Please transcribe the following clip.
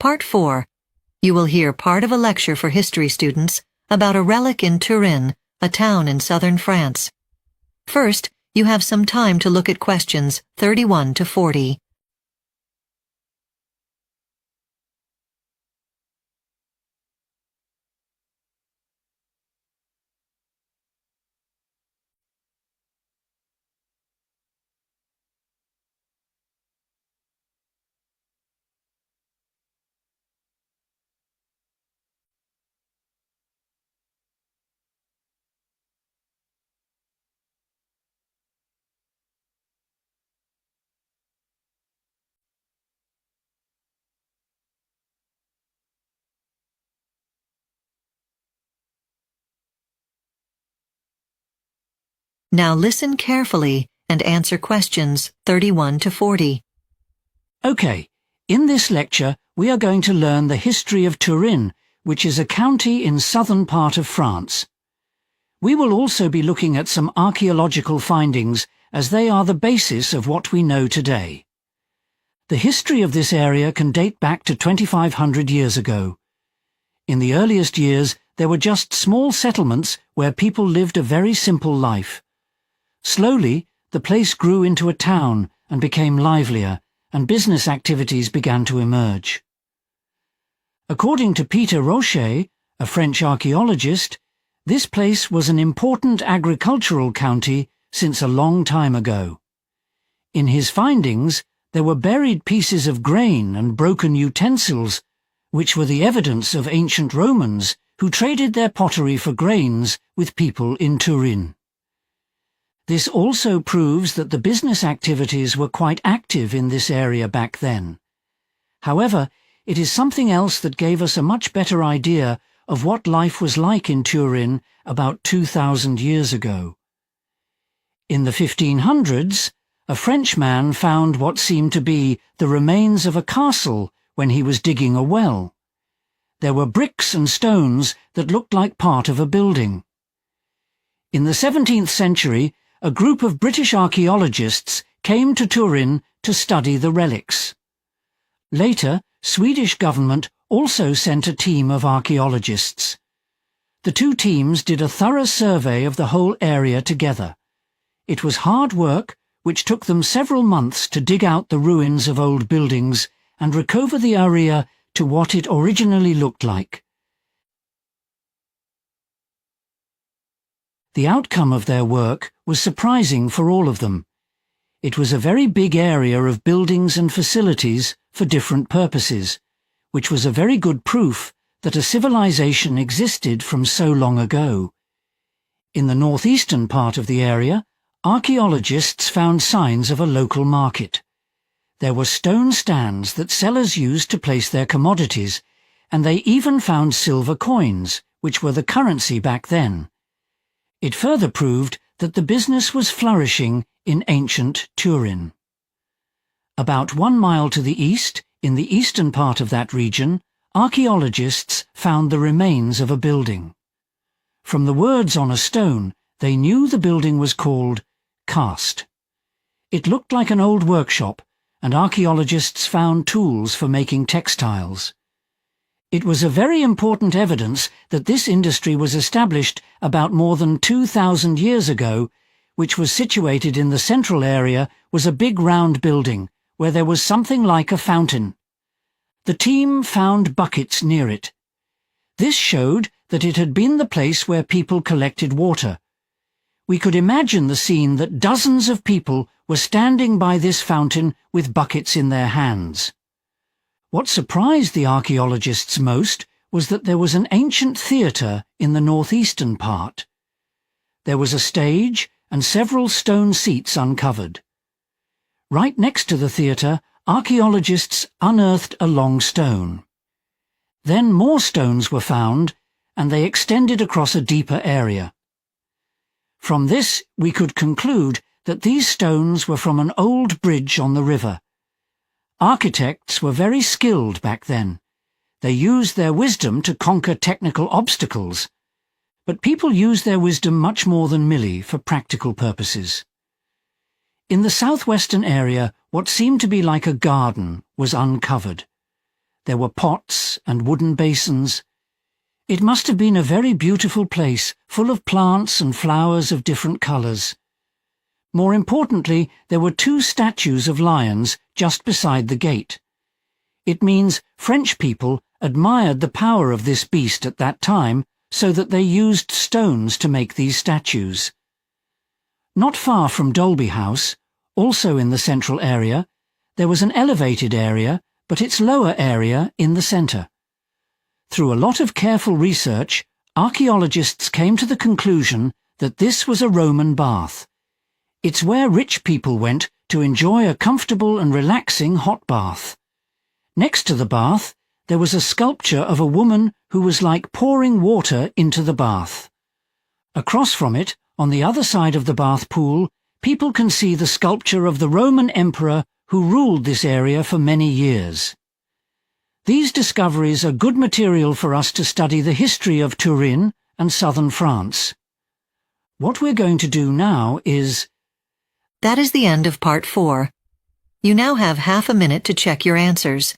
Part 4. You will hear part of a lecture for history students about a relic in Tyin, a town in southern France. First, you have some time to look at questions 31 to 40. Now listen carefully and answer questions 31 to 40. Okay, in this lecture we are going to learn the history of Tyin, which is a county in southern part of France. We will also be looking at some archaeological findings, as they are the basis of what we know today. The history of this area can date back to 2,500 years ago. In the earliest years there were just small settlements where people lived a very simple life. Slowly, the place grew into a town and became livelier, and business activities began to emerge. According to Peter Rocher, a French archaeologist, this place was an important agricultural county since a long time ago. In his findings, there were buried pieces of grain and broken utensils, which were the evidence of ancient Romans who traded their pottery for grains with people in Tyin. This also proves that the business activities were quite active in this area back then. However, it is something else that gave us a much better idea of what life was like in Tyin about 2,000 years ago. In the 1500s, a Frenchman found what seemed to be the remains of a castle when he was digging a well. There were bricks and stones that looked like part of a building. In the 17th century, a group of British archaeologists came to Tyin to study the relics. Later, Swedish government also sent a team of archaeologists. The two teams did a thorough survey of the whole area together. It was hard work, which took them several months to dig out the ruins of old buildings and recover the area to what it originally looked like. The outcome of their work was surprising for all of them. It was a very big area of buildings and facilities for different purposes, which was a very good proof that a civilization existed from so long ago. In the northeastern part of the area, archaeologists found signs of a local market. There were stone stands that sellers used to place their commodities, and they even found silver coins, which were the currency back then. It further proved that the business was flourishing in ancient Tyin. About 1 mile to the east, in the eastern part of that region, archaeologists found the remains of a building. From the words on a stone, they knew the building was called Cast. It looked like an old workshop, and archaeologists found tools for making textiles. It was a very important evidence that this industry was established about more than 2,000 years ago, which was situated in the central area, was a big round building, where there was something like a fountain. The team found buckets near it. This showed that it had been the place where people collected water. We could imagine the scene that dozens of people were standing by this fountain with buckets in their hands. What surprised the archaeologists most was that there was an ancient theatre in the northeastern part. There was a stage and several stone seats uncovered. Right next to the theatre, archaeologists unearthed a long stone. Then more stones were found, and they extended across a deeper area. From this, we could conclude that these stones were from an old bridge on the river. Architects were very skilled back then. They used their wisdom to conquer technical obstacles. But people used their wisdom much more than Millie for practical purposes. In the southwestern area, what seemed to be like a garden was uncovered. There were pots and wooden basins. It must have been a very beautiful place, full of plants and flowers of different colours. More importantly, there were 2 statues of lions just beside the gate. It means French people admired the power of this beast at that time, so that they used stones to make these statues. Not far from Dolby House, also in the central area, there was an elevated area, but its lower area in the centre. Through a lot of careful research, archaeologists came to the conclusion that this was a Roman bath. It's where rich people went to enjoy a comfortable and relaxing hot bath. Next to the bath, there was a sculpture of a woman who was like pouring water into the bath. Across from it, on the other side of the bath pool, people can see the sculpture of the Roman emperor who ruled this area for many years. These discoveries are good material for us to study the history of Turin and southern France. What we're going to do now is... That is the end of part 4. You now have half a minute to check your answers.